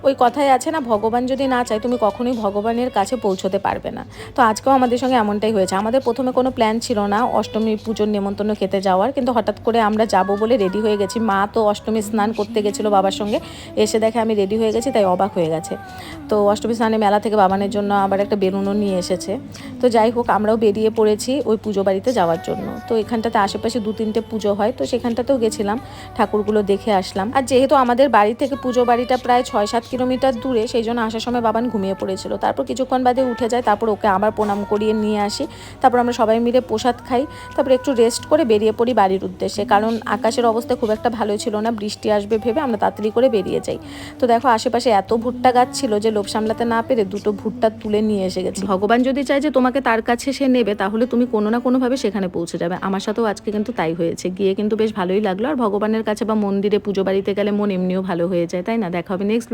ওই কথাই আছে না, ভগবান যদি না চায় তুমি কখনোই ভগবানের কাছে পৌঁছতে পারবে না। তো আজকেও আমাদের সঙ্গে এমনটাই হয়েছে। আমাদের প্রথমে কোনো প্ল্যান ছিল না অষ্টমী পুজোর নেমন্তন্ন খেতে যাওয়ার, কিন্তু হঠাৎ করে আমরা যাব বলে রেডি হয়ে গেছি। মা তো অষ্টমী স্নান করতে গেছিলো বাবার সঙ্গে, এসে দেখে আমি রেডি হয়ে গেছি, তাই অবাক হয়ে গেছে। তো অষ্টমী স্নানে মেলা থেকে বাবানের জন্য আবার একটা বেলুনও নিয়ে এসেছে। তো যাই হোক, আমরাও বেরিয়ে পড়েছি ওই পুজো বাড়িতে যাওয়ার জন্য। তো এখানটাতে আশেপাশে 2-3টে পুজো হয়, তো সেখানটাতেও গেছিলাম, ঠাকুরগুলো দেখে আসলাম। আর যেহেতু আমাদের বাড়ি থেকে পুজো বাড়িটা প্রায় 6-7 কিলোমিটার দূরে, সেই জন্য আসার সময় বাবান ঘুমিয়ে পড়েছিল। তারপর কিছুক্ষণ বাদে উঠে যায়, তারপর ওকে আবার প্রণাম করিয়ে নিয়ে আসি। তারপর আমরা সবাই মিলে প্রসাদ খাই, তারপর একটু রেস্ট করে বেরিয়ে পড়ি বাড়ির উদ্দেশ্যে। কারণ আকাশের অবস্থা খুব একটা ভালো ছিল না, বৃষ্টি আসবে ভেবে আমরা তাড়াতাড়ি করে বেরিয়ে যাই। তো দেখো আশেপাশে এত ভুট্টা গাছ ছিল যে লোভ সামলাতে না পেরে 2টো ভুট্টা তুলে নিয়ে এসে গেছি। ভগবান যদি চায় যে তোমাকে তার কাছে সে নেবে, তাহলে তুমি কোনো না কোনোভাবে সেখানে পৌঁছে যাবে। আমার সাথেও আজকে কিন্তু তাই হয়েছে, গিয়ে কিন্তু বেশ ভালোই লাগলো। আর ভগবানের কাছে বা মন্দিরে পুজো বাড়িতে গেলে মন এমনিও ভালো হয়ে যায়, তাই না? দেখা হবে নেক্সট